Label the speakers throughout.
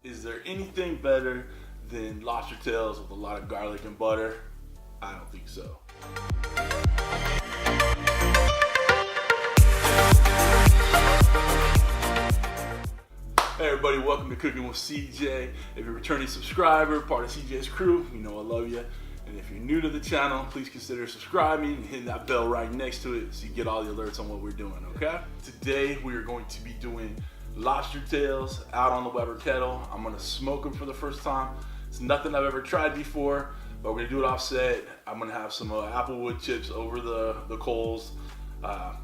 Speaker 1: Is there anything better than lobster tails with a lot of garlic and butter? I don't think so. Hey everybody, welcome to Cooking with CJ. If you're a returning subscriber, part of CJ's crew, you know I love you. And if you're new to the channel, please consider subscribing and hitting that bell right next to it so you get all the alerts on what we're doing, okay? Today we are going to be doing lobster tails out on the Weber Kettle. I'm gonna smoke them for the first time. It's nothing I've ever tried before, but we're gonna do it offset. I'm gonna have some applewood chips over the coals, and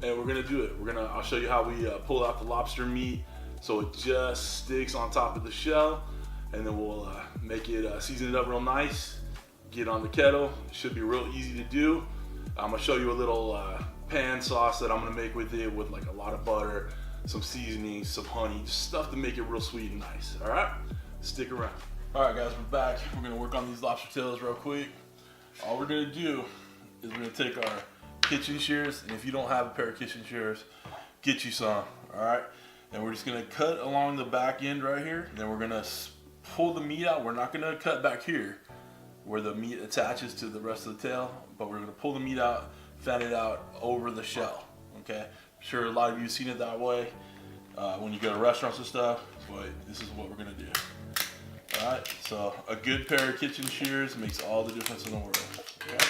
Speaker 1: we're gonna do it. I'll show you how we pull out the lobster meat so it just sticks on top of the shell, and then we'll make it, season it up real nice, get on the kettle. It should be real easy to do. I'm gonna show you a little pan sauce that I'm gonna make with it, with like a lot of butter, some seasoning, some honey, just stuff to make it real sweet and nice. All right, stick around. All right guys, we're back. We're gonna work on these lobster tails real quick. All we're gonna do is we're gonna take our kitchen shears, and if you don't have a pair of kitchen shears, get you some, all right? And we're just gonna cut along the back end right here, and then we're gonna pull the meat out. We're not gonna cut back here where the meat attaches to the rest of the tail, but we're gonna pull the meat out, fan it out over the shell, okay? I'm sure a lot of you have seen it that way when you go to restaurants and stuff, but this is what we're gonna do. All right, so a good pair of kitchen shears makes all the difference in the world, okay?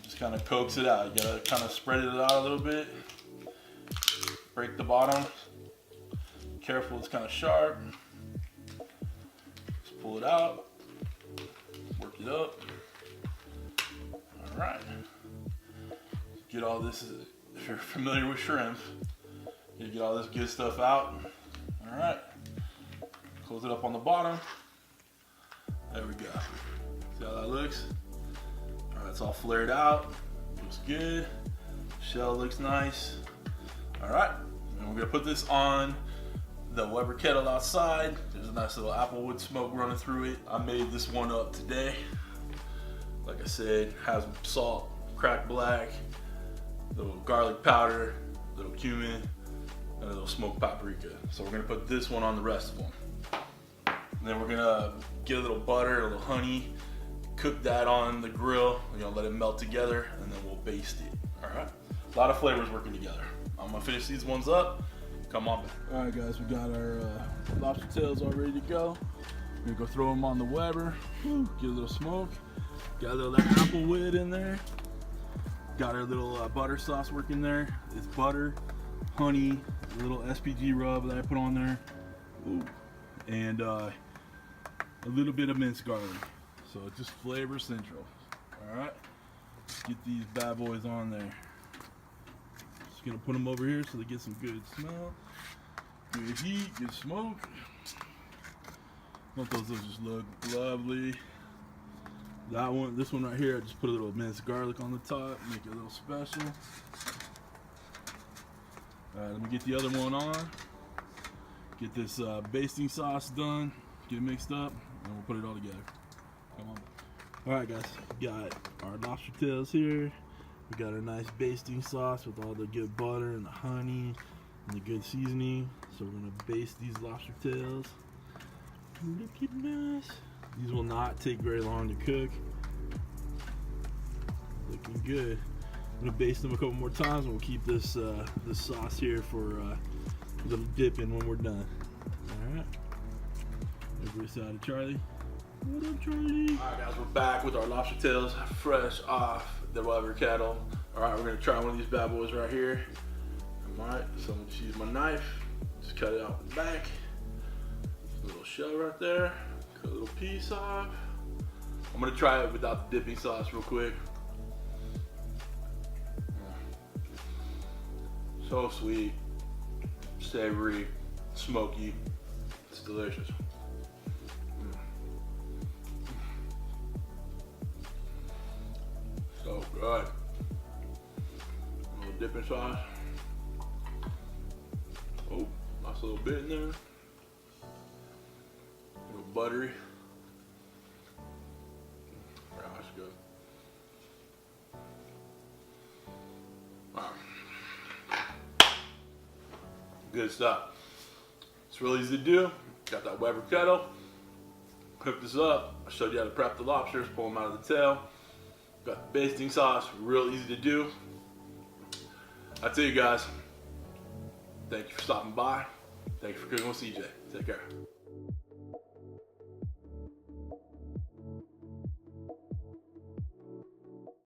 Speaker 1: Just kind of coax it out. You gotta kind of spread it out a little bit. Break the bottom. Careful, it's kind of sharp. Just pull it out. Work it up. All right. Get all this, if you're familiar with shrimp, you get all this good stuff out. All right. Close it up on the bottom. There we go. See how that looks? All right, it's all flared out. Looks good. Shell looks nice. All right, and we're gonna put this on the Weber Kettle outside. There's a nice little applewood smoke running through it. I made this one up today. Like I said, has salt, cracked black, little garlic powder, little cumin, and a little smoked paprika. So we're gonna put this one on the rest of them. And then we're gonna get a little butter, a little honey, cook that on the grill, let it melt together, and then we'll baste it, all right? A lot of flavors working together. I'm gonna finish these ones up. Come on back. All right, guys, we got our lobster tails all ready to go. We're gonna go throw them on the Weber. Get a little smoke. Got a little applewood in there. Got our little butter sauce working there. It's butter, honey, a little SPG rub that I put on there, and a little bit of minced garlic. So just flavor central. All right, get these bad boys on there. Gonna put them over here so they get some good smell, good heat, good smoke. Don't those just look lovely? This one right here, I just put a little minced garlic on the top, make it a little special. All right, let me get the other one on. Get this basting sauce done, get it mixed up, and we'll put it all together. Come on. All right, guys, we got our lobster tails here. We got our nice basting sauce with all the good butter and the honey and the good seasoning. So we're gonna baste these lobster tails. Looking nice. These will not take very long to cook. Looking good. I'm gonna baste them a couple more times, and we'll keep this this sauce here for a little dipping when we're done. All right. Over side of Charlie. What up, Charlie? All right, guys, we're back with our lobster tails, fresh off the Weber Kettle. All right, we're gonna try one of these bad boys right here. All right, so I'm gonna just use my knife, just cut it out the back. A little shell right there, cut a little piece off. I'm gonna try it without the dipping sauce real quick. So sweet, savory, smoky, it's delicious. So good. A little dipping sauce. Oh, nice little bit in there. A little buttery. Yeah, that's good. Wow. Good stuff. It's real easy to do. Got that Weber Kettle. Cook this up. I showed you how to prep the lobsters, pull them out of the tail. Got the basting sauce, real easy to do. I tell you guys, thank you for stopping by. Thank you for cooking with CJ. Take care.